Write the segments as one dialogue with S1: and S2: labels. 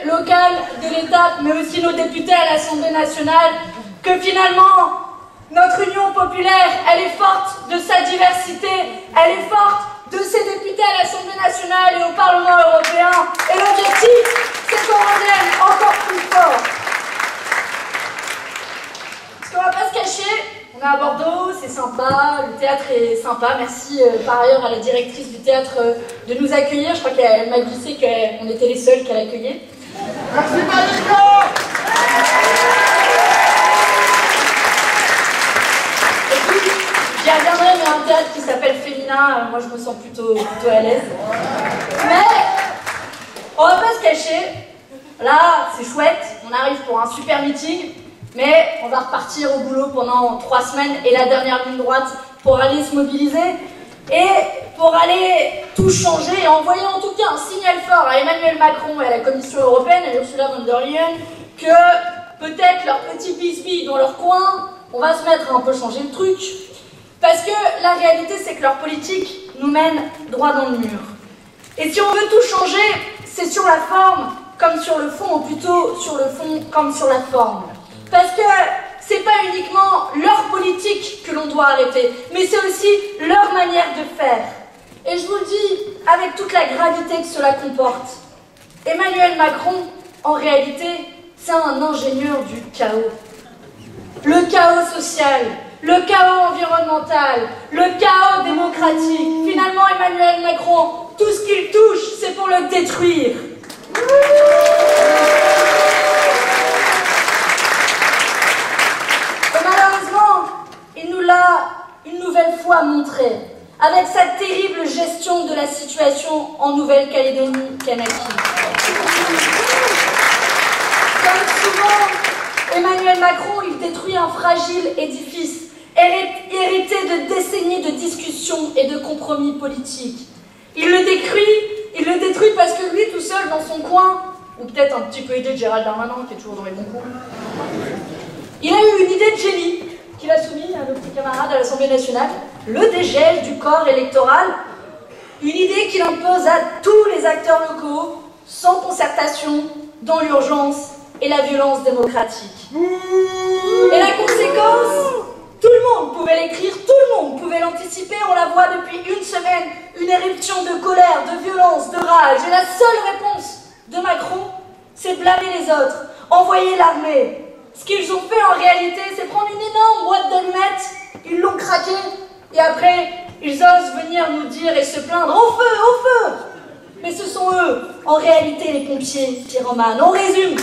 S1: locales de l'État, mais aussi nos députés à l'Assemblée nationale, que finalement, notre Union populaire, elle est forte de sa diversité, elle est forte de ses députés à l'Assemblée nationale et au Parlement européen. Et l'objectif, c'est qu'on revienne encore plus fort. Parce qu'on va pas se cacher, on est à Bordeaux, c'est sympa, le théâtre est sympa. Merci par ailleurs à la directrice du théâtre de nous accueillir. Je crois qu'elle m'a glissé qu'on était les seuls qu'elle accueillait.
S2: Merci Malika.
S1: J'y reviendrai, mais un théâtre qui s'appelle Féminin, moi je me sens plutôt à l'aise. Mais on va pas se cacher, là c'est chouette, on arrive pour un super meeting, mais on va repartir au boulot pendant 3 semaines et la dernière ligne droite pour aller se mobiliser et pour aller tout changer et envoyer en tout cas un signal fort à Emmanuel Macron et à la Commission européenne, à Ursula von der Leyen, que peut-être leur petit bisbille dans leur coin, on va se mettre à un peu changer le truc. Parce que la réalité, c'est que leur politique nous mène droit dans le mur. Et si on veut tout changer, c'est sur la forme comme sur le fond, ou plutôt sur le fond comme sur la forme. Parce que c'est pas uniquement leur politique que l'on doit arrêter, mais c'est aussi leur manière de faire. Et je vous le dis avec toute la gravité que cela comporte. Emmanuel Macron, en réalité, c'est un ingénieur du chaos. Le chaos social, le chaos environnemental, le chaos démocratique. Finalement, Emmanuel Macron, tout ce qu'il touche, c'est pour le détruire. Et malheureusement, il nous l'a une nouvelle fois montré, avec sa terrible gestion de la situation en Nouvelle-Calédonie-Kanaky. Comme souvent, Emmanuel Macron, il détruit un fragile édifice hérité de décennies de discussions et de compromis politiques. Il le détruit parce que lui, tout seul, dans son coin, ou peut-être un petit peu aidé de Gérald Darmanin, qui est toujours dans les bons coups, il a eu une idée de génie qu'il a soumise à nos petits camarades à l'Assemblée nationale, le dégel du corps électoral, une idée qu'il impose à tous les acteurs locaux, sans concertation, dans l'urgence et la violence démocratique. Et la conséquence, tout le monde pouvait l'écrire, tout le monde pouvait l'anticiper, on la voit depuis une semaine, une éruption de colère, de violence, de rage. Et la seule réponse de Macron, c'est blâmer les autres, envoyer l'armée. Ce qu'ils ont fait en réalité, c'est prendre une énorme boîte d'allumettes, ils l'ont craqué, et après, ils osent venir nous dire et se plaindre, au feu, au feu! Mais ce sont eux, en réalité, les pompiers pyromanes. On résume.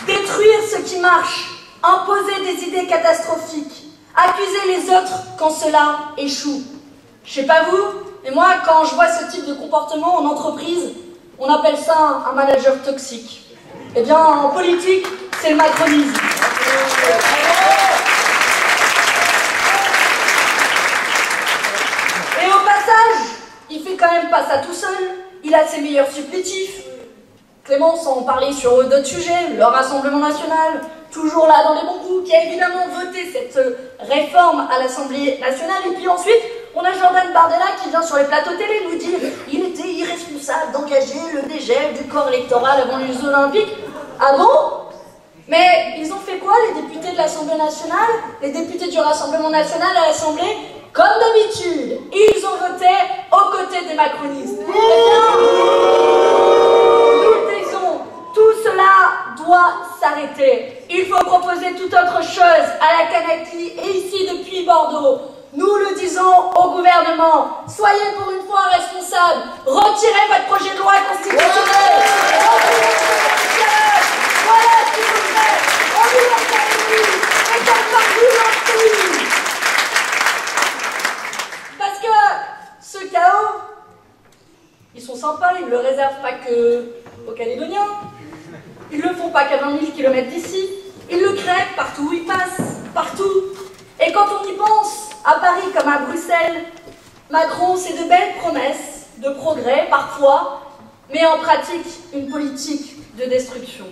S1: Détruire ce qui marche, imposer des idées catastrophiques, accuser les autres quand cela échoue. Je sais pas vous, mais moi, quand je vois ce type de comportement en entreprise, on appelle ça un manager toxique. Eh bien, en politique, c'est le macronisme. Et au passage, il fait quand même pas ça tout seul, il a ses meilleurs supplétifs. Clémence en parlait sur d'autres sujets, le Rassemblement national, toujours là dans les bons coups, qui a évidemment voté cette réforme à l'Assemblée nationale. Et puis ensuite, on a Jordan Bardella qui vient sur les plateaux télé nous dire qu'il était irresponsable d'engager le dégel du corps électoral avant les Jeux Olympiques. Ah bon? Mais ils ont fait quoi, les députés de l'Assemblée nationale, les députés du Rassemblement national à l'Assemblée? Comme d'habitude, ils ont voté aux côtés des macronistes. Eh bien, nous disons, tout cela doit s'arrêter. Il faut proposer toute autre chose à la Kanaky et ici depuis Bordeaux. Nous le disons au gouvernement, soyez pour une fois responsables, retirez votre projet de loi constitutionnelle, voilà ce qu'il faut faire, en Nouvelle-Calédonie, et partout dans le pays. Parce que ce chaos, ils sont sympas, ils ne le réservent pas qu'aux Calédoniens, ils ne le font pas qu'à 20 000 km d'ici, ils le créent partout où ils passent, partout. Et quand on y pense, à Paris comme à Bruxelles, Macron, c'est de belles promesses de progrès, parfois, mais en pratique, une politique de destruction.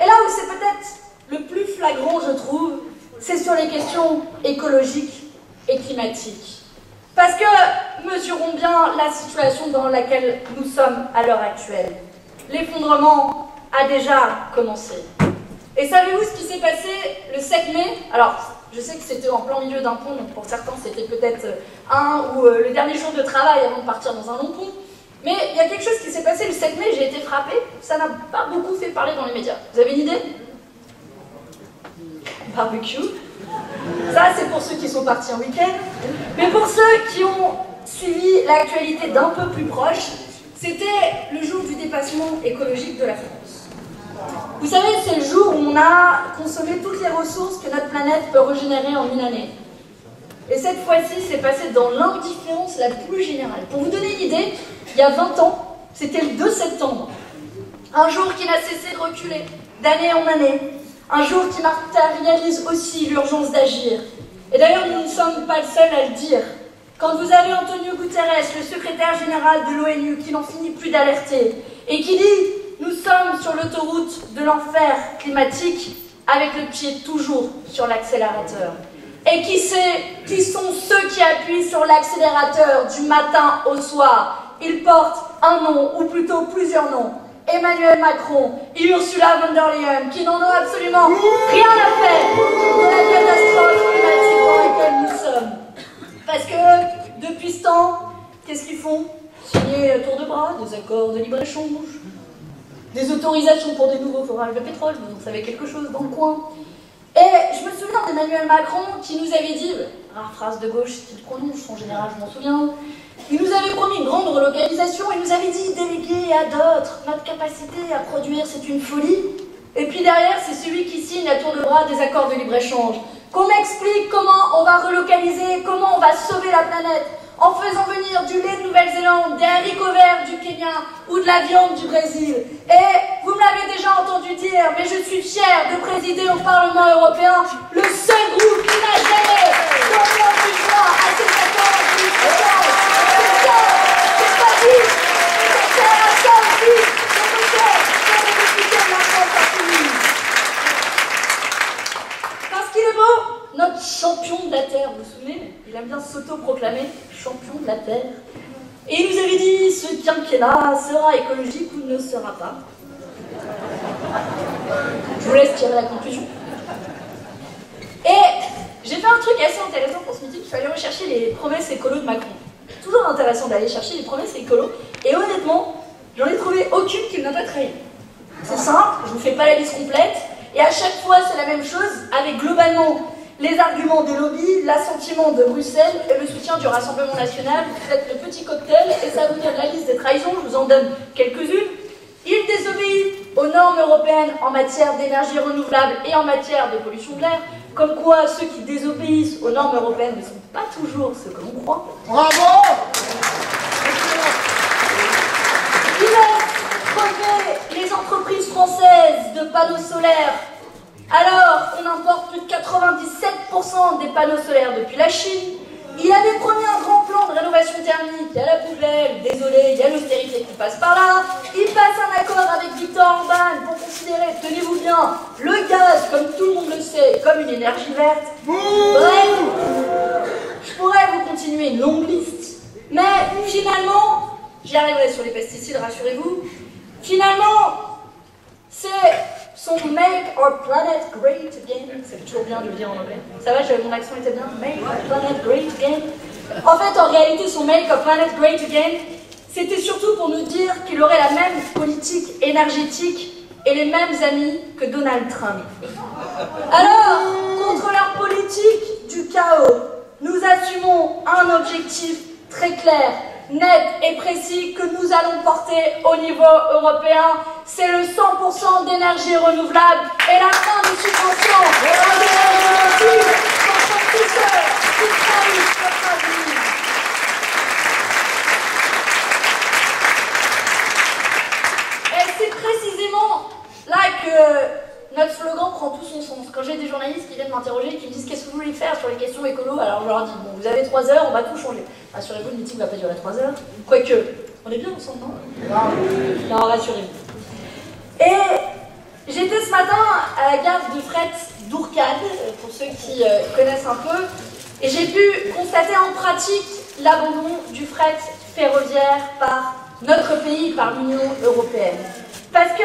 S1: Et là où c'est peut-être le plus flagrant, je trouve, c'est sur les questions écologiques et climatiques. Parce que mesurons bien la situation dans laquelle nous sommes à l'heure actuelle. L'effondrement a déjà commencé. Et savez-vous ce qui s'est passé le 7 mai? Alors, je sais que c'était en plein milieu d'un pont, donc pour certains c'était peut-être le dernier jour de travail avant de partir dans un long pont. Mais il y a quelque chose qui s'est passé le 7 mai, j'ai été frappée, ça n'a pas beaucoup fait parler dans les médias. Vous avez une idée? Barbecue. Ça, c'est pour ceux qui sont partis en week-end. Mais pour ceux qui ont suivi l'actualité d'un peu plus proche, c'était le jour du dépassement écologique de la France. Vous savez, c'est le jour où on a consommé toutes les ressources que notre planète peut régénérer en une année. Et cette fois-ci, c'est passé dans l'indifférence la plus générale. Pour vous donner une idée, il y a 20 ans, c'était le 2 septembre. Un jour qui n'a cessé de reculer, d'année en année. Un jour qui matérialise aussi l'urgence d'agir. Et d'ailleurs, nous ne sommes pas le seul à le dire. Quand vous avez Antonio Guterres, le secrétaire général de l'ONU, qui n'en finit plus d'alerter, et qui dit « Nous sommes sur l'autoroute de l'enfer climatique, avec le pied toujours sur l'accélérateur ». Et qui sait qui sont ceux qui appuient sur l'accélérateur du matin au soir? Ils portent un nom, ou plutôt plusieurs noms. Emmanuel Macron et Ursula von der Leyen, qui n'en ont absolument rien à faire de la catastrophe climatique dans laquelle nous sommes. Parce que, depuis ce temps, qu'est-ce qu'ils font? Signer à tour de bras des accords de libre-échange, des autorisations pour des nouveaux forages de pétrole, vous en savez quelque chose dans le coin. Et je me souviens d'Emmanuel Macron qui nous avait dit, rare phrase de gauche qu'il prononce, en général je m'en souviens, il nous avait promis une grande relocalisation, il nous avait dit déléguer à d'autres, notre capacité à produire c'est une folie. Et puis derrière c'est celui qui signe à tour de bras des accords de libre-échange. Qu'on m'explique comment on va relocaliser, comment on va sauver la planète, en faisant venir du lait de Nouvelle-Zélande, des haricots verts du Kenya ou de la viande du Brésil. Et vous me l'avez déjà entendu dire, mais je suis fière de présider au Parlement européen le seul groupe qui n'a jamais donné du droit à ces accords de libre-échange. C'est pas dit, c'est à ça aussi que peut-être que les députés de la France insoumise. Parce qu'il est beau, notre champion de la Terre, vous vous souvenez? Il aime bien s'auto-proclamer champion de la Terre. Et il nous avait dit, ce quinquennat sera écologique ou ne sera pas. Je vous laisse tirer la conclusion. Et j'ai fait un truc assez intéressant pour ce meeting, il fallait rechercher les promesses écolo de Macron. Toujours intéressant d'aller chercher les promesses écolo, et honnêtement, j'en ai trouvé aucune qu'il n'a pas trahi. C'est simple, je ne vous fais pas la liste complète, et à chaque fois c'est la même chose, avec globalement les arguments des lobbies, l'assentiment de Bruxelles et le soutien du Rassemblement national. Vous faites le petit cocktail et ça vous vient de la liste des trahisons, je vous en donne quelques-unes. Il désobéit aux normes européennes en matière d'énergie renouvelable et en matière de pollution de l'air, comme quoi ceux qui désobéissent aux normes européennes ne sont pas toujours ceux que l'on croit.
S2: Bravo!
S1: Il laisse crever les entreprises françaises de panneaux solaires, alors qu'on importe plus de 97% des panneaux solaires depuis la Chine. Il avait promis un grand plan de rénovation thermique, il y a la poubelle, désolé, il y a l'austérité qui passe par là. Il passe un accord avec Viktor Orban pour considérer, tenez-vous bien, le gaz, comme tout le monde le sait, comme une énergie verte. Bref, je pourrais vous continuer une longue liste, mais finalement, j'y arriverai sur les pesticides, rassurez-vous, finalement, c'est son Make Our Planet Great Again. C'est toujours bien de le dire en anglais. Ça va, mon accent était bien. Make Our Planet Great Again. En fait, en réalité, son Make Our Planet Great Again, c'était surtout pour nous dire qu'il aurait la même politique énergétique et les mêmes amis que Donald Trump. Alors, contre leur politique du chaos, nous assumons un objectif très clair, net et précis que nous allons porter au niveau européen. C'est le 100% d'énergie renouvelable et la fin des subventions à l'énergie fossile contre tous ceux qui trahissent notre avenir. Et c'est précisément là que notre slogan prend tout son sens. Quand j'ai des journalistes qui viennent m'interroger, qui me disent qu'est-ce que vous voulez faire sur les questions écolo, alors je leur dis bon, vous avez 3 heures, on va tout changer. Rassurez-vous, le meeting ne va pas durer 3 heures. Quoique, on est bien ensemble, non? Non, rassurez-vous. Et j'étais ce matin à la gare de fret d'Ourcade, pour ceux qui connaissent un peu, et j'ai pu constater en pratique l'abandon du fret ferroviaire par notre pays, par l'Union européenne. Parce que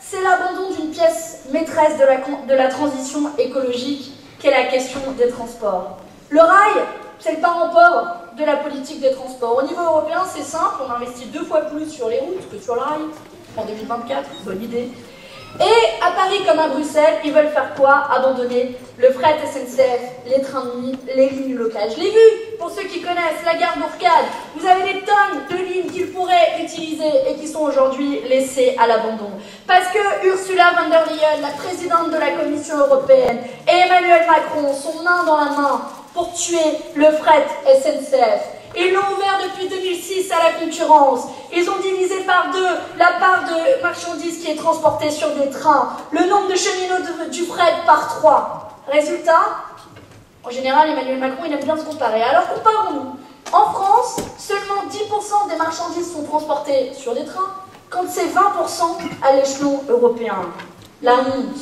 S1: c'est l'abandon d'une pièce maîtresse de la transition écologique qu'est la question des transports. Le rail, c'est le parent pauvre de la politique des transports. Au niveau européen, c'est simple, on investit 2 fois plus sur les routes que sur le rail en 2024, bonne idée. Et à Paris comme à Bruxelles, ils veulent faire quoi? Abandonner le fret SNCF, les trains de nuit, les lignes locales. Je l'ai vu, pour ceux qui connaissent la gare d'Ourcade, vous avez des tonnes de lignes qu'ils pourraient utiliser et qui sont aujourd'hui laissées à l'abandon. Parce que Ursula von der Leyen, la présidente de la Commission européenne, et Emmanuel Macron sont main dans la main pour tuer le fret SNCF. Ils l'ont ouvert depuis 2006 à la concurrence. Ils ont divisé par 2 la part de marchandises qui est transportée sur des trains, le nombre de cheminots du fret par 3. Résultat, en général, Emmanuel Macron, il aime bien se comparer. Alors comparons-nous. En France, seulement 10% des marchandises sont transportées sur des trains, quand c'est 20% à l'échelon européen. La honte.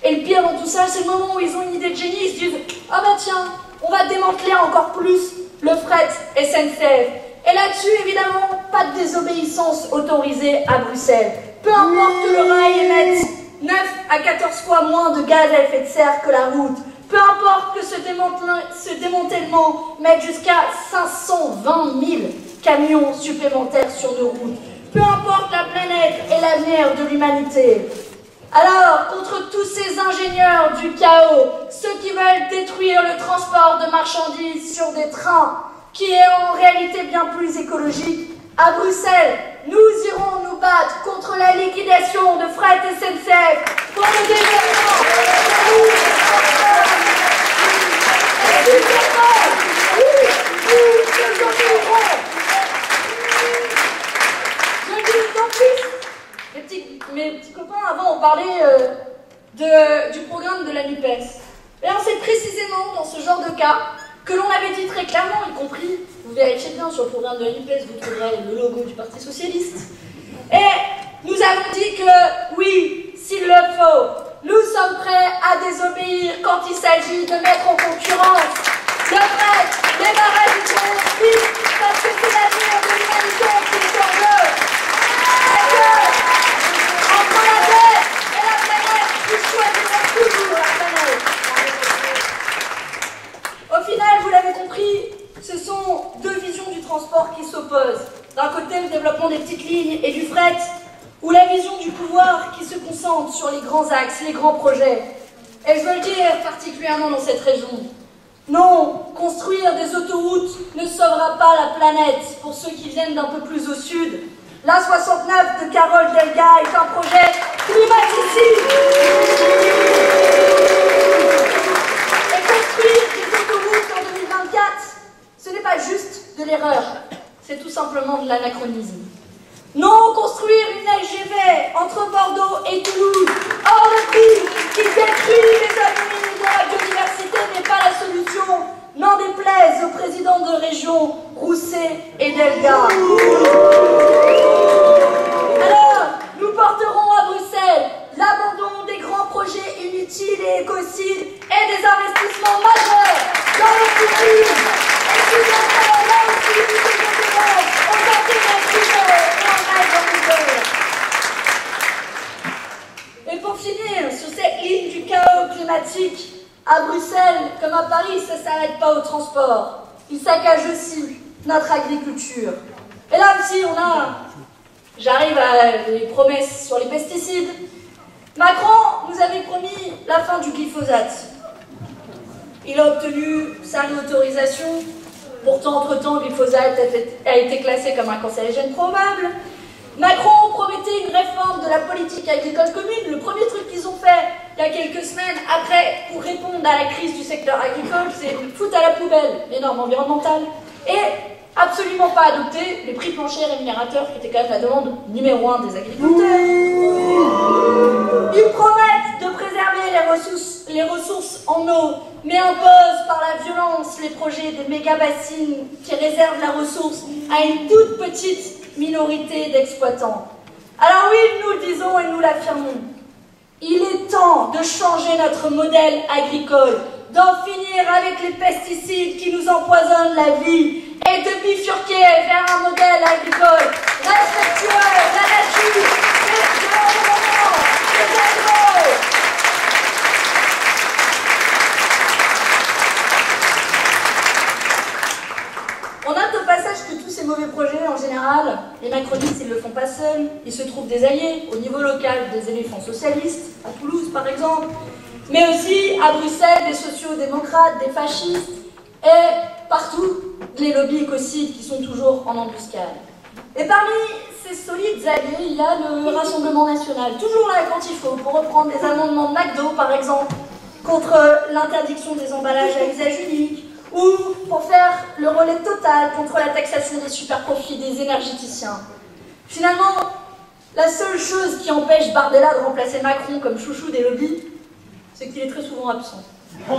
S1: Et le pire dans tout ça, c'est le moment où ils ont une idée de génie, ils se disent « Ah bah tiens, on va démanteler encore plus le fret SNCF. » Et là-dessus, évidemment, pas de désobéissance autorisée à Bruxelles. Peu importe que le rail émette 9 à 14 fois moins de gaz à effet de serre que la route. Peu importe que ce démantèlement mette jusqu'à 520 000 camions supplémentaires sur nos routes. Peu importe la planète et l'avenir de l'humanité. Alors, contre tous ces ingénieurs du chaos, ceux qui veulent détruire le transport de marchandises sur des trains, qui est en réalité bien plus écologique, à Bruxelles, nous irons nous battre contre la liquidation de fret SNCF pour le développement Mes petits copains, avant, on parlait du programme de la NUPES. Et c'est précisément dans ce genre de cas que l'on avait dit très clairement, y compris, vous vérifiez bien sur le programme de la NUPES, vous trouverez le logo du Parti Socialiste. Et nous avons dit que, oui, s'il le faut, nous sommes prêts à désobéir quand il s'agit de mettre en concurrence le fret, les barrages du transport, parce que c'est l'avenir de l'humanité qui est en jeu. Entre la Terre et la planète, ils choisiront toujours la planète. Au final, vous l'avez compris, ce sont 2 visions du transport qui s'opposent. D'un côté, le développement des petites lignes et du fret, ou la vision du pouvoir qui se concentre sur les grands axes, les grands projets. Et je veux le dire particulièrement dans cette région. Non, construire des autoroutes ne sauvera pas la planète pour ceux qui viennent d'un peu plus au sud. L'A69 de Carole Delga est un projet climaticide. Et construire des autoroutes en 2024, ce n'est pas juste de l'erreur, c'est tout simplement de l'anachronisme. Non, construire une LGV entre Bordeaux et Toulouse, hors de prix, qui détruit les animaux de la biodiversité n'est pas la solution. N'en déplaise aux présidents de région Rousset et Delga. Alors, nous porterons à Bruxelles l'abandon des grands projets inutiles et écocides et des investissements majeurs dans le futur. Et si on fait là aussi du développement, on sortira primaire et on reste en hiver. Et pour finir, sur cette ligne du chaos climatique, à Bruxelles, comme à Paris, ça ne s'arrête pas au transport. Il saccage aussi notre agriculture. Et là aussi, j'arrive à les promesses sur les pesticides. Macron nous avait promis la fin du glyphosate. Il a obtenu sa réautorisation. Pourtant, entre-temps, le glyphosate a été classé comme un cancérigène probable. Macron promettait une réforme de la politique agricole commune. Le premier truc qu'ils ont fait il y a quelques semaines, après, pour répondre à la crise du secteur agricole, c'est foutre à la poubelle les normes environnementales et absolument pas adopter les prix planchers rémunérateurs, qui étaient quand même la demande numéro 1 des agriculteurs. Ils promettent de préserver les ressources en eau, mais imposent par la violence les projets des méga-bassines qui réservent la ressource à une toute petite minorité d'exploitants. Alors oui, nous le disons et nous l'affirmons, il est temps de changer notre modèle agricole, d'en finir avec les pesticides qui nous empoisonnent la vie et de bifurquer vers un modèle agricole respectueux de la nature et de l'environnement, des animaux. On note au passage que tous ces mauvais projets, en général, les macronistes, ils ne le font pas seuls. Ils se trouvent des alliés au niveau local, des éléphants socialistes, à Toulouse par exemple, mais aussi à Bruxelles, des sociaux-démocrates, des fascistes, et partout, les lobbies écocides qui sont toujours en embuscade. Et parmi ces solides alliés, il y a le Rassemblement National, toujours là quand il faut, pour reprendre des amendements de McDo par exemple, contre l'interdiction des emballages à usage unique, ou pour faire le relais total contre la taxation des super-profits des énergéticiens. Finalement, la seule chose qui empêche Bardella de remplacer Macron comme chouchou des lobbies, c'est qu'il est très souvent absent. Un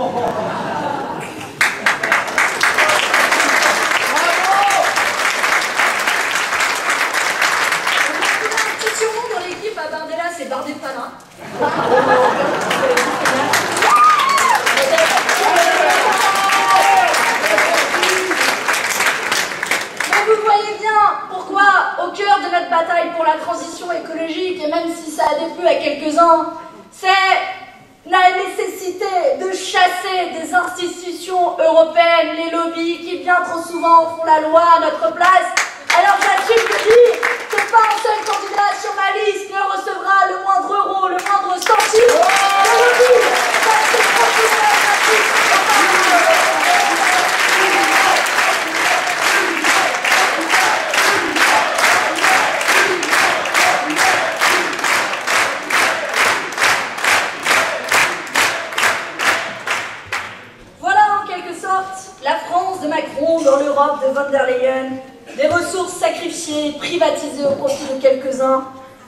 S1: petit surnom dans l'équipe à Bardella, c'est Bardé Palin. Vous voyez bien pourquoi, au cœur de notre bataille pour la transition écologique, et même si ça a déplu à quelques-uns, c'est la nécessité de chasser des institutions européennes, les lobbies qui bien trop souvent font la loi à notre place. Alors j'assume de dire que pas un seul candidat sur ma liste ne recevra le moindre euro, le moindre centime de lobby. Dans l'Europe de von der Leyen, des ressources sacrifiées, privatisées au profit de quelques-uns,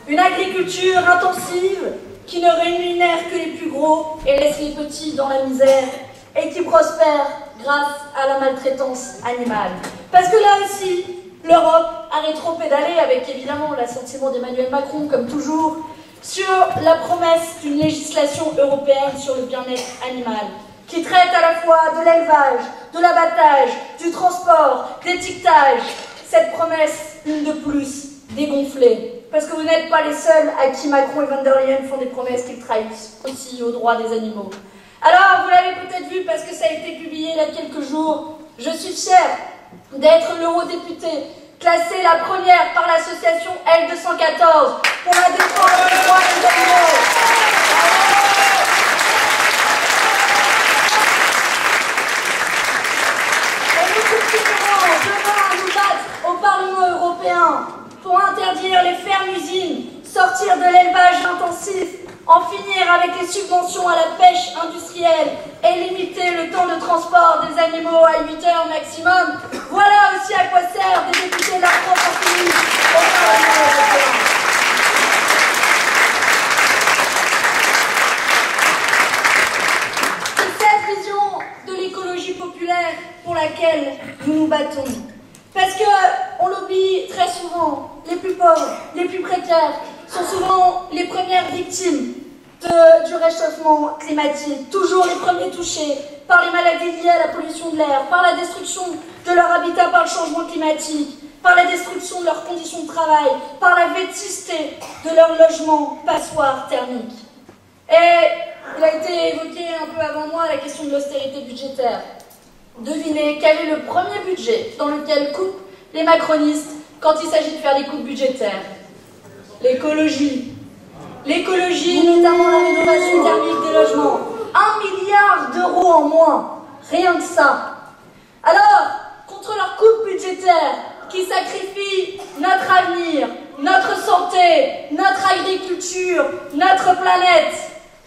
S1: une agriculture intensive qui ne rémunère que les plus gros et laisse les petits dans la misère et qui prospère grâce à la maltraitance animale. Parce que là aussi, l'Europe a rétro-pédalé avec évidemment l'assentiment d'Emmanuel Macron, comme toujours, sur la promesse d'une législation européenne sur le bien-être animal, qui traite à la fois de l'élevage, de l'abattage, du transport, d'étiquetage. Cette promesse, une de plus, dégonflée. Parce que vous n'êtes pas les seuls à qui Macron et von der Leyen font des promesses qu'ils trahissent aussi aux droits des animaux. Alors, vous l'avez peut-être vu parce que ça a été publié il y a quelques jours, je suis fière d'être l'eurodéputée classée la première par l'association L214 pour la défense des droits des animaux. Demain à nous battre au Parlement européen pour interdire les fermes-usines, sortir de l'élevage intensif, en finir avec les subventions à la pêche industrielle et limiter le temps de transport des animaux à 8 heures maximum. Voilà aussi à quoi servent des députés de la France au Parlement européen. C'est cette vision de l'écologie populaire pour laquelle nous nous battons. Parce qu'on l'oublie très souvent, les plus pauvres, les plus précaires, sont souvent les premières victimes du réchauffement climatique, toujours les premiers touchés par les maladies liées à la pollution de l'air, par la destruction de leur habitat par le changement climatique, par la destruction de leurs conditions de travail, par la vétusté de leur logement passoire thermique. Et il a été évoqué un peu avant moi la question de l'austérité budgétaire. Devinez quel est le premier budget dans lequel coupent les macronistes quand il s'agit de faire des coupes budgétaires? L'écologie. L'écologie, notamment la rénovation thermique des logements. 1 milliard d'euros en moins, rien que ça. Alors, contre leur coupe budgétaire qui sacrifie notre avenir, notre santé, notre agriculture, notre planète,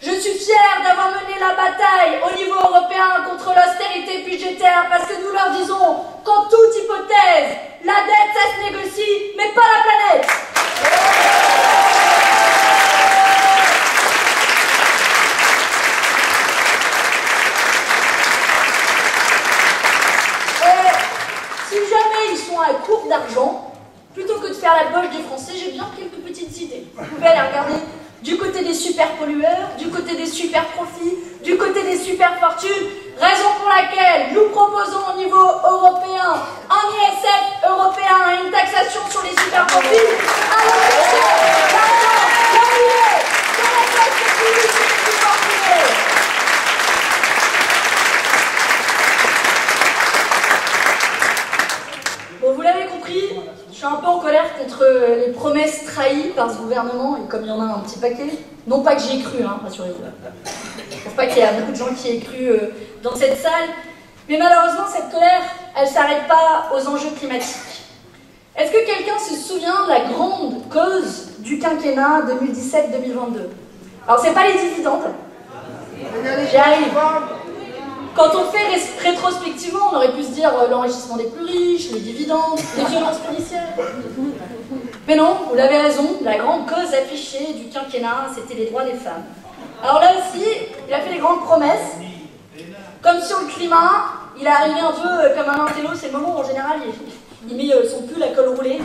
S1: je suis fière d'avoir mené la bataille au niveau européen contre l'austérité budgétaire parce que nous leur disons qu'en toute hypothèse, la dette ça se négocie, mais pas la planète. Et si jamais ils sont à court d'argent, plutôt que de faire la poche des Français, j'ai bien quelques petites idées. Vous pouvez aller regarder du côté des super pollueurs, du côté des super profits, du côté des super fortunes. Raison pour laquelle nous proposons au niveau européen un ISF européen et une taxation sur les superprofits, alors que c'est l'argent gagné sur la taxe publique et les pouvoirs privés. Bon, vous l'avez compris, je suis un peu en colère contre les promesses trahies par ce gouvernement, et comme il y en a un petit paquet, non pas que j'y ai cru, hein, rassurez-vous. Je ne pense pas qu'il y a beaucoup de gens qui aient cru dans cette salle, mais malheureusement cette colère, elle ne s'arrête pas aux enjeux climatiques. Est-ce que quelqu'un se souvient de la grande cause du quinquennat 2017-2022? Alors c'est pas les dividendes, j'y arrive. Quand on fait rétrospectivement, on aurait pu se dire l'enrichissement des plus riches, les dividendes, les violences policières. Mais non, vous avez raison, la grande cause affichée du quinquennat, c'était les droits des femmes. Alors là aussi, il a fait des grandes promesses. Comme sur le climat, il est arrivé un peu comme un intello, c'est le moment où en général il met son pull à col roulé.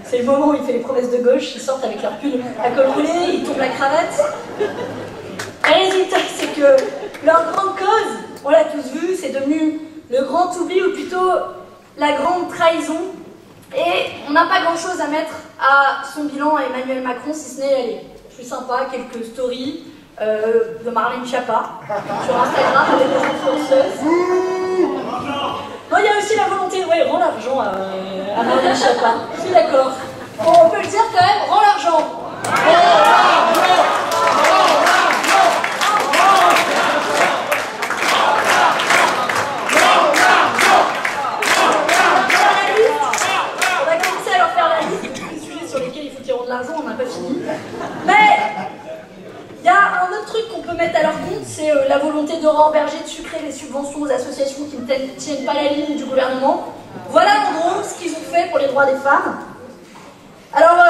S1: C'est le moment où il fait les promesses de gauche, ils sortent avec leur pull à col roulé, ils tournent la cravate. Le résultat, c'est que leur grande cause, on l'a tous vu, c'est devenu le grand oubli, ou plutôt la grande trahison. Et on n'a pas grand-chose à mettre à son bilan à Emmanuel Macron, si ce n'est aller. Je suis sympa, quelques stories de Marlène Schiappa sur Instagram avec des influenceuses. Non, il y a aussi la volonté, ouais, rends l'argent à Marlène Schiappa. Je suis d'accord. Bon, on peut le dire quand même, rends l'argent. L'argent, on n'a pas fini. Mais il y a un autre truc qu'on peut mettre à leur compte, c'est la volonté d'Aurore Berger de sucrer les subventions aux associations qui ne tiennent pas la ligne du gouvernement. Voilà en gros ce qu'ils ont fait pour les droits des femmes. Alors,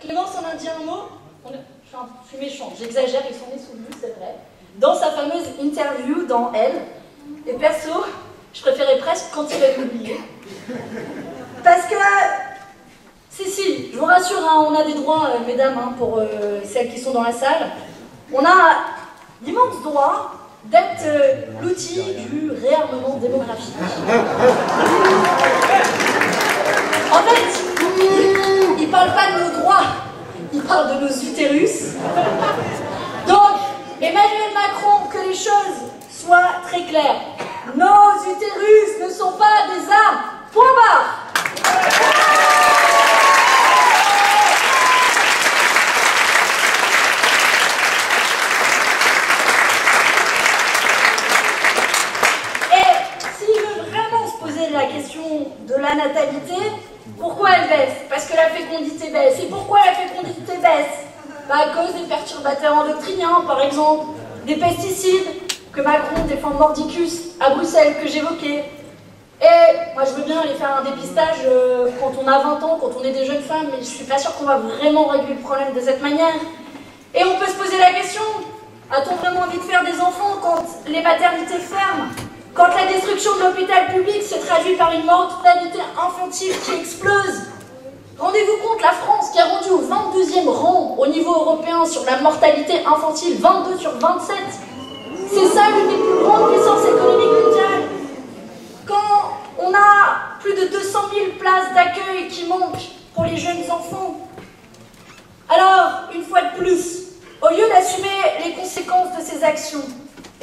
S1: Clémence en a dit un mot. Je suis méchante, j'exagère, ils s'en est souvenu, c'est vrai. Dans sa fameuse interview dans Elle. Et perso, je préférais presque quand il avait oublié. Parce que si, je vous rassure, hein, on a des droits, mesdames, hein, pour celles qui sont dans la salle. On a l'immense droit d'être l'outil du réarmement démographique. En fait, il ne parle pas de nos droits, il parle de nos utérus. Donc, Emmanuel Macron, que les choses soient très claires. Nos utérus ne sont pas des armes. Point barre. La question de la natalité, pourquoi elle baisse? Parce que la fécondité baisse. Et pourquoi la fécondité baisse? À cause des perturbateurs endocriniens, par exemple, des pesticides que Macron défend mordicus à Bruxelles, que j'évoquais. Et moi je veux bien aller faire un dépistage quand on a 20 ans, quand on est des jeunes femmes, mais je suis pas sûre qu'on va vraiment régler le problème de cette manière. Et on peut se poser la question, a-t-on vraiment envie de faire des enfants quand les maternités ferment? Quand la destruction de l'hôpital public se traduit par une mortalité infantile qui explose? Rendez-vous compte, la France qui est rendue au 22e rang au niveau européen sur la mortalité infantile, 22 sur 27. C'est ça l'une des plus grandes puissances économiques mondiales. Quand on a plus de 200 000 places d'accueil qui manquent pour les jeunes enfants. Alors, une fois de plus, au lieu d'assumer les conséquences de ces actions,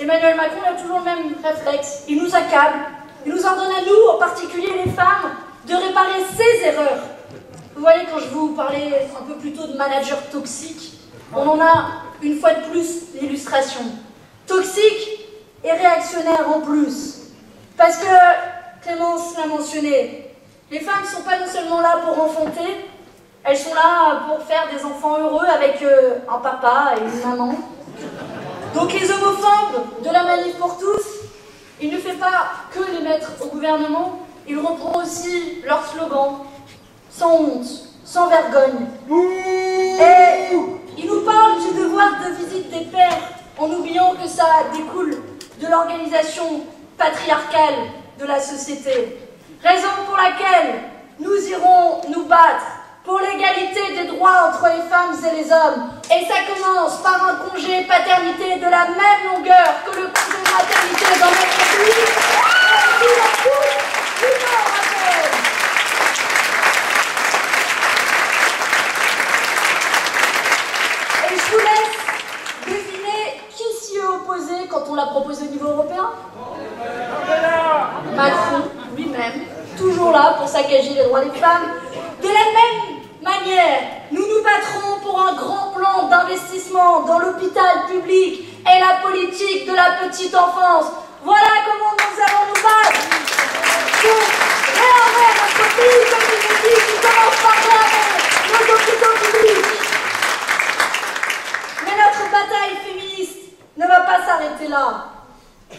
S1: Emmanuel Macron a toujours le même réflexe. Il nous accable. Il nous ordonne à nous, en particulier les femmes, de réparer ses erreurs. Vous voyez, quand je vous parlais un peu plus tôt de managers toxiques, on en a une fois de plus l'illustration. Toxique et réactionnaire en plus. Parce que, Clémence l'a mentionné, les femmes ne sont pas non seulement là pour enfanter, elles sont là pour faire des enfants heureux avec un papa et une maman. Donc les homophobes de la Manif pour tous, il ne fait pas que les mettre au gouvernement, il reprend aussi leur slogan, sans honte, sans vergogne. Et il nous parle du devoir de visite des pères, en oubliant que ça découle de l'organisation patriarcale de la société. Raison pour laquelle nous irons nous battre pour l'égalité des droits entre les femmes et les hommes. Et ça commence par un congé paternité de la même longueur que le congé maternité dans notre pays. Et la coupe du Nord européenne. Et je vous laisse deviner qui s'y est opposé quand on l'a proposé au niveau européen. Macron lui-même, toujours là pour saccager les droits des femmes. De la même manière, nous nous battrons pour un grand plan d'investissement dans l'hôpital public et la politique de la petite enfance. Voilà comment nous allons nous battre pour réarmer notre pays, comme je l'ai dit, qui commence par réarmer nos hôpitaux publics. Mais notre bataille féministe ne va pas s'arrêter là.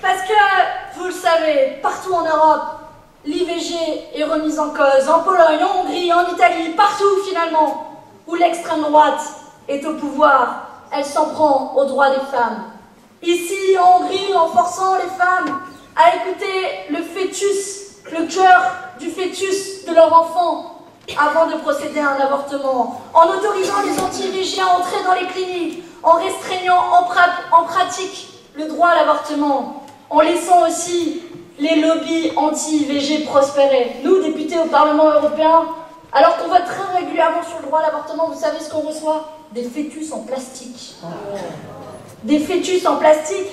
S1: Parce que, vous le savez, partout en Europe, l'IVG est remise en cause. En Pologne, en Hongrie, en Italie, partout finalement, où l'extrême droite est au pouvoir, elle s'en prend aux droits des femmes. Ici, en Hongrie, en forçant les femmes à écouter le fœtus, le cœur du fœtus de leur enfant, avant de procéder à un avortement, en autorisant les anti-IVG à entrer dans les cliniques, en restreignant en pratique le droit à l'avortement, en laissant aussi les lobbies anti-IVG prospérer. Nous, députés au Parlement européen, alors qu'on vote très régulièrement sur le droit à l'avortement, vous savez ce qu'on reçoit? Des fœtus en plastique. Des fœtus en plastique.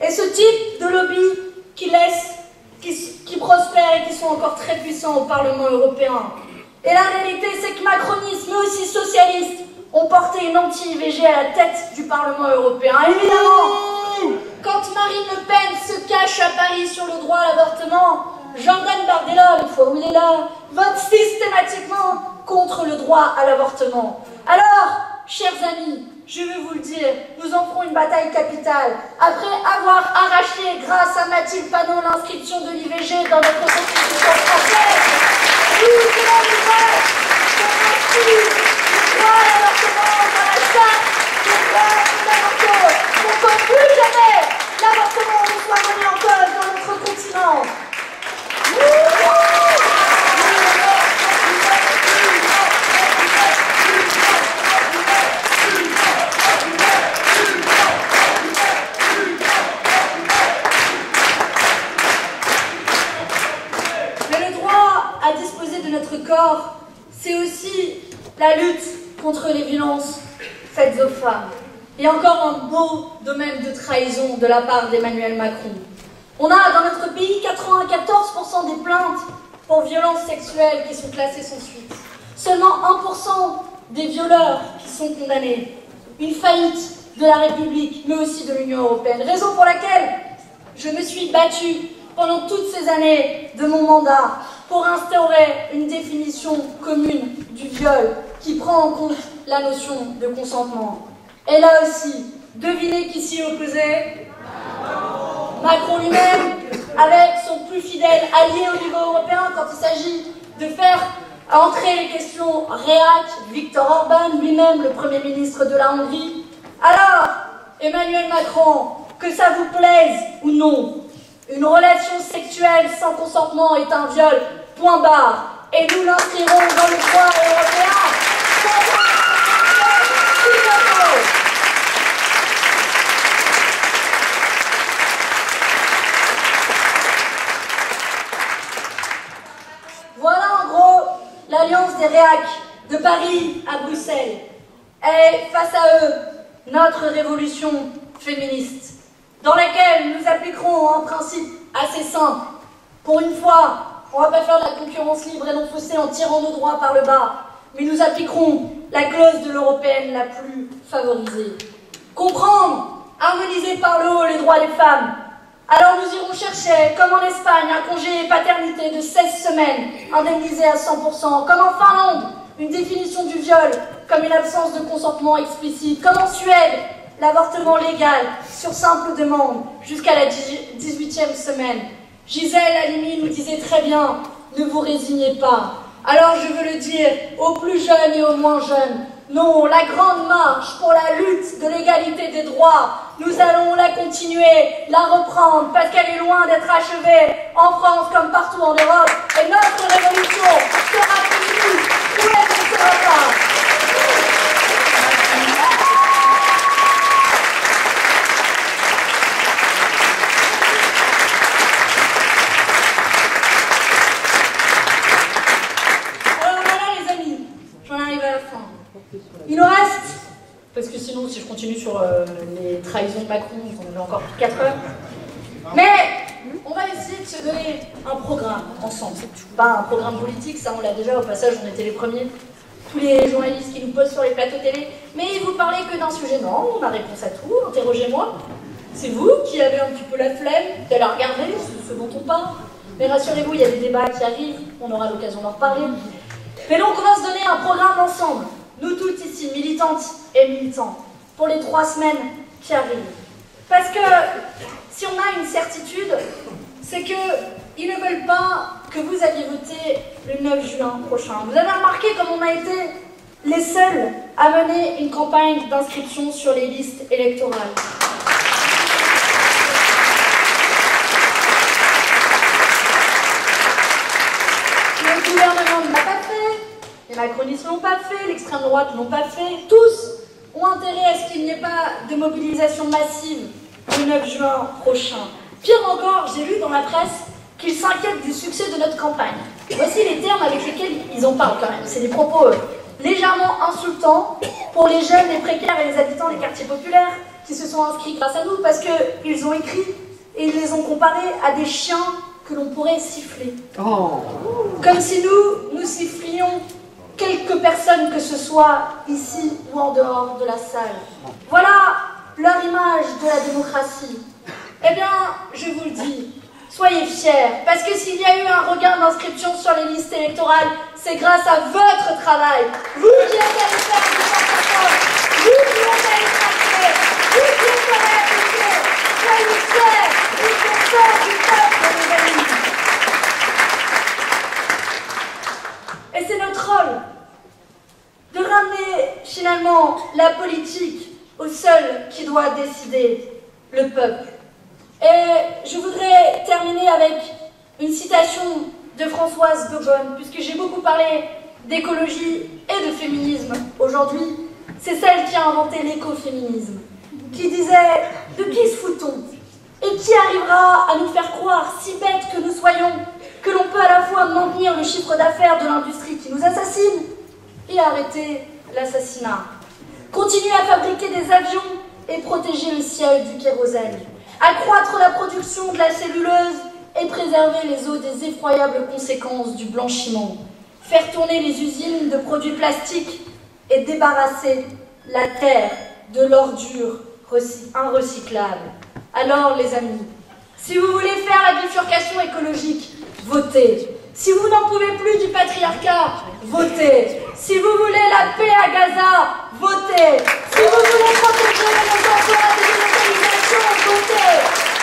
S1: Et ce type de lobby qui prospère et qui sont encore très puissants au Parlement européen. Et la réalité, c'est que macronistes, mais aussi socialistes, ont porté une anti-IVG à la tête du Parlement européen. Évidemment, quand Marine Le Pen se cache à Paris sur le droit à l'avortement, Jordan Bardella, une fois où il est là, vote systématiquement contre le droit à l'avortement. Alors, chers amis, je veux vous le dire, nous en ferons une bataille capitale. Après avoir arraché, grâce à Mathilde Panot, l'inscription de l'IVG dans notre constitution française, nous allons nous battre pour inscrire le droit à l'avortement dans la charte des droits fondamentaux, pour que plus jamais l'avortement ne soit remis en cause dans notre continent. À disposer de notre corps, c'est aussi la lutte contre les violences faites aux femmes. Et encore un beau domaine de trahison de la part d'Emmanuel Macron. On a dans notre pays 94% des plaintes pour violences sexuelles qui sont classées sans suite. Seulement 1% des violeurs qui sont condamnés. Une faillite de la République, mais aussi de l'Union européenne. Raison pour laquelle je me suis battue pendant toutes ces années de mon mandat pour instaurer une définition commune du viol qui prend en compte la notion de consentement. Et là aussi, devinez qui s'y opposait? Macron lui-même, avec son plus fidèle allié au niveau européen quand il s'agit de faire entrer les questions réac, Viktor Orban, lui-même le Premier ministre de la Hongrie. Alors, Emmanuel Macron, que ça vous plaise ou non, une relation sexuelle sans consentement est un viol, point barre. Et nous l'inscrirons dans le droit européen. Voilà en gros l'alliance des réacs de Paris à Bruxelles. Et face à eux, notre révolution féministe, dans laquelle nous appliquerons un principe assez simple. Pour une fois, on ne va pas faire de la concurrence libre et non faussée en tirant nos droits par le bas, mais nous appliquerons la clause de l'européenne la plus favorisée. Comprendre, harmoniser par le haut les droits des femmes. Alors nous irons chercher, comme en Espagne, un congé paternité de 16 semaines, indemnisé à 100%, comme en Finlande, une définition du viol comme une absence de consentement explicite, comme en Suède, l'avortement légal, sur simple demande, jusqu'à la 18e semaine. Gisèle Halimi nous disait très bien, ne vous résignez pas. Alors je veux le dire aux plus jeunes et aux moins jeunes, non, la grande marche pour la lutte de l'égalité des droits, nous allons la continuer, la reprendre, parce qu'elle est loin d'être achevée, en France comme partout en Europe, et notre révolution sera finie, ou elle ne sera pas. Il nous reste, parce que sinon si je continue sur les trahisons de Macron, on a encore 4 heures. Mais on va essayer de se donner un programme ensemble. C'est pas un programme politique, ça on l'a déjà, au passage on était les premiers. Tous les journalistes qui nous posent sur les plateaux télé, mais vous parlez que d'un sujet, non, on a réponse à tout, interrogez-moi. C'est vous qui avez un petit peu la flemme d'aller regarder ce dont on parle. Mais rassurez-vous, il y a des débats qui arrivent, on aura l'occasion d'en reparler. Mais donc on va se donner un programme ensemble, nous toutes ici, militantes et militants, pour les 3 semaines qui arrivent. Parce que si on a une certitude, c'est qu'ils ne veulent pas que vous alliez voter le 9 juin prochain. Vous avez remarqué comme on a été les seuls à mener une campagne d'inscription sur les listes électorales. Le gouvernement ne l'a pas fait, les macronistes ne l'ont pas fait, l'extrême droite ne l'ont pas fait. Tous ont intérêt à ce qu'il n'y ait pas de mobilisation massive le 9 juin prochain. Pire encore, j'ai lu dans la presse qu'ils s'inquiètent du succès de notre campagne. Voici les termes avec lesquels ils en parlent quand même. C'est des propos légèrement insultants pour les jeunes, les précaires et les habitants des quartiers populaires qui se sont inscrits grâce à nous parce qu'ils ont écrit et ils les ont comparés à des chiens que l'on pourrait siffler. Oh. Comme si nous sifflions quelques personnes que ce soit ici ou en dehors de la salle. Voilà leur image de la démocratie. Eh bien, je vous le dis, soyez fiers, parce que s'il y a eu un regain d'inscription sur les listes électorales, c'est grâce à votre travail. Vous qui êtes allés faire du porte-à-porte, vous qui êtes allés chercher, vous qui êtes allés appliquer, soyez fiers, ils sont forts du peuple, les amis. Et c'est notre rôle de ramener finalement la politique au seul qui doit décider, le peuple. Et je voudrais terminer avec une citation de Françoise Daubonne, puisque j'ai beaucoup parlé d'écologie et de féminisme aujourd'hui. C'est celle qui a inventé l'écoféminisme, qui disait « De qui se fout-on ? Et qui arrivera à nous faire croire, si bêtes que nous soyons, que l'on peut à la fois maintenir le chiffre d'affaires de l'industrie qui nous assassine et arrêter l'assassinat, continuer à fabriquer des avions et protéger le ciel du kérosène, accroître la production de la celluleuse et préserver les eaux des effroyables conséquences du blanchiment, faire tourner les usines de produits plastiques et débarrasser la terre de l'ordure inrecyclable. Alors les amis, si vous voulez faire la bifurcation écologique, votez. Si vous n'en pouvez plus du patriarcat, votez. Si vous voulez la paix à Gaza, votez. Si vous voulez protéger nos emplois des délocalisations, votez.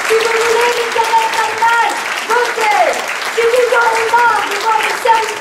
S1: Si vous voulez une planète animale, votez. Si vous en avez marre de voir les services